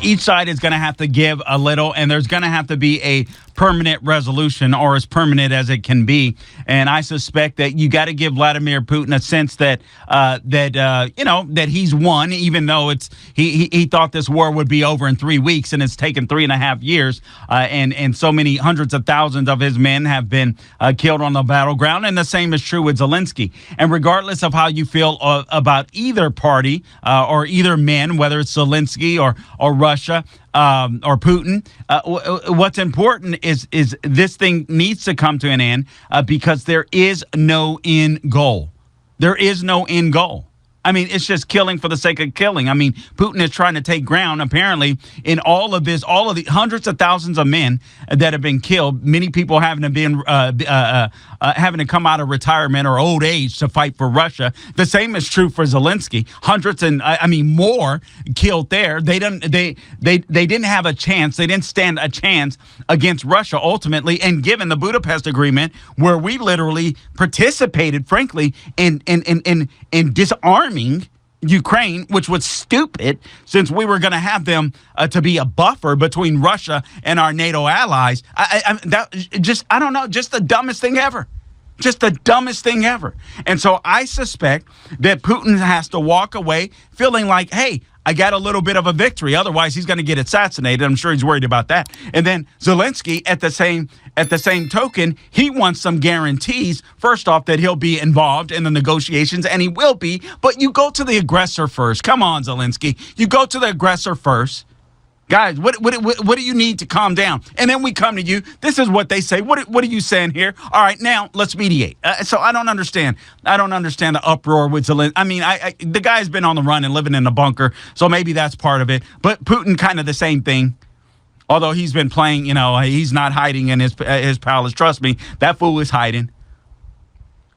each side is going to have to give a little, and there's going to have to be a permanent resolution, or as permanent as it can be. And I suspect that you got to give Vladimir Putin a sense that that he's won, even though he thought this war would be over in 3 weeks, and it's taken 3.5 years, and so many hundreds of thousands of his men have been killed on the battleground. And the same is true with Zelensky. And regardless of how you feel about either party or either men, whether it's Zelensky or Russia or Putin, what's important is this thing needs to come to an end because there is no end goal. There is no end goal. I mean, it's just killing for the sake of killing. I mean, Putin is trying to take ground, apparently, in all of the hundreds of thousands of men that have been killed, many people having to come out of retirement or old age to fight for Russia. The same is true for Zelensky. Hundreds and more killed there. They didn't have a chance. They didn't stand a chance against Russia ultimately. And given the Budapest Agreement, where we literally participated, frankly, in disarming Ukraine, which was stupid, since we were going to have them to be a buffer between Russia and our NATO allies. Just the dumbest thing ever. Just the dumbest thing ever. And so I suspect that Putin has to walk away feeling like, hey, I got a little bit of a victory. Otherwise, he's going to get assassinated. I'm sure he's worried about that. And then Zelensky, at the same token, he wants some guarantees. First off, that he'll be involved in the negotiations, and he will be. But you go to the aggressor first. Come on, Zelensky. You go to the aggressor first. Guys, what do you need to calm down? And then we come to you. This is what they say. What are you saying here? All right, now let's mediate. So I don't understand. I don't understand the uproar with Zelensky. I mean, the guy's been on the run and living in a bunker, so maybe that's part of it. But Putin, kind of the same thing. Although he's been playing, he's not hiding in his palace. Trust me, that fool is hiding.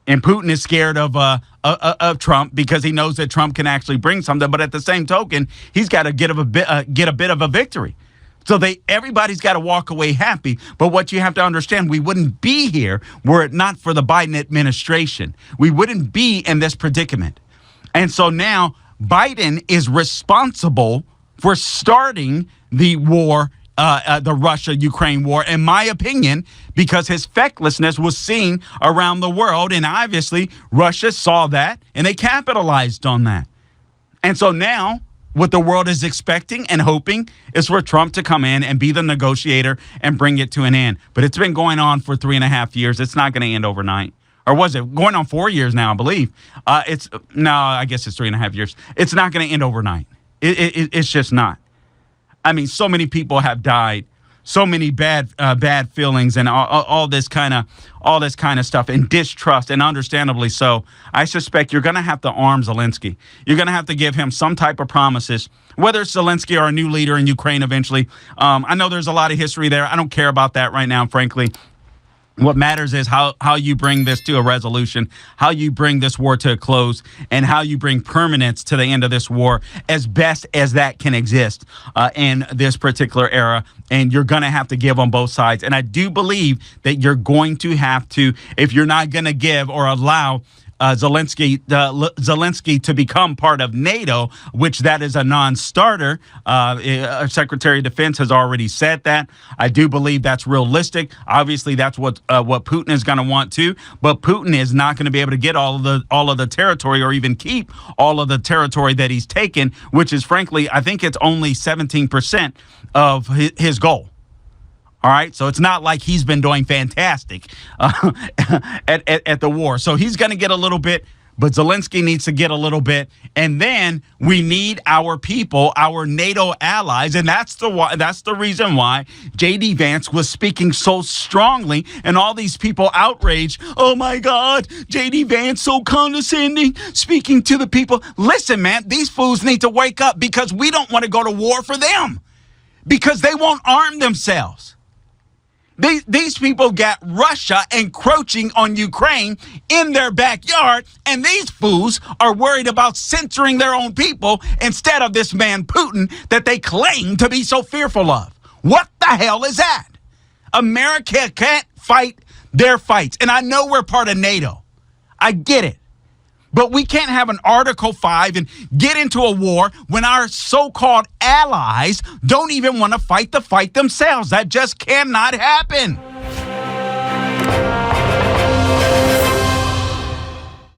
And Putin is scared of Trump because he knows that Trump can actually bring something. But at the same token, he's got to get a bit of a victory. So everybody's got to walk away happy. But what you have to understand, we wouldn't be here were it not for the Biden administration. We wouldn't be in this predicament. And so now Biden is responsible for starting the war, the Russia-Ukraine war, in my opinion, because his fecklessness was seen around the world. And obviously, Russia saw that and they capitalized on that. And so now what the world is expecting and hoping is for Trump to come in and be the negotiator and bring it to an end. But it's been going on for 3.5 years. It's not going to end overnight. Or was it going on 4 years now, I believe? I guess it's 3.5 years. It's not going to end overnight. It's just not. I mean, so many people have died, so many bad feelings, and all this kind of stuff, and distrust, and understandably so. I suspect you're going to have to arm Zelensky. You're going to have to give him some type of promises, whether it's Zelensky or a new leader in Ukraine eventually. I know there's a lot of history there. I don't care about that right now, frankly. What matters is how you bring this to a resolution, how you bring this war to a close, and how you bring permanence to the end of this war as best as that can exist in this particular era. And you're going to have to give on both sides. And I do believe that you're going to have to, if you're not going to give or allow Zelensky to become part of NATO, which that is a non-starter. Secretary of Defense has already said that. I do believe that's realistic. Obviously, that's what Putin is going to want to. But Putin is not going to be able to get all of the territory, or even keep all of the territory that he's taken, which is, frankly, I think it's only 17% of his goal. All right, so it's not like he's been doing fantastic at the war. So he's going to get a little bit, but Zelensky needs to get a little bit. And then we need our people, our NATO allies, and that's the reason why J.D. Vance was speaking so strongly, and all these people outraged. Oh my God, J.D. Vance so condescending, speaking to the people. Listen, man, these fools need to wake up, because we don't want to go to war for them, because they won't arm themselves. These people got Russia encroaching on Ukraine in their backyard, and these fools are worried about censoring their own people instead of this man Putin that they claim to be so fearful of. What the hell is that? America can't fight their fights. And I know we're part of NATO. I get it. But we can't have an Article 5 and get into a war when our so-called allies don't even want to fight the fight themselves. That just cannot happen.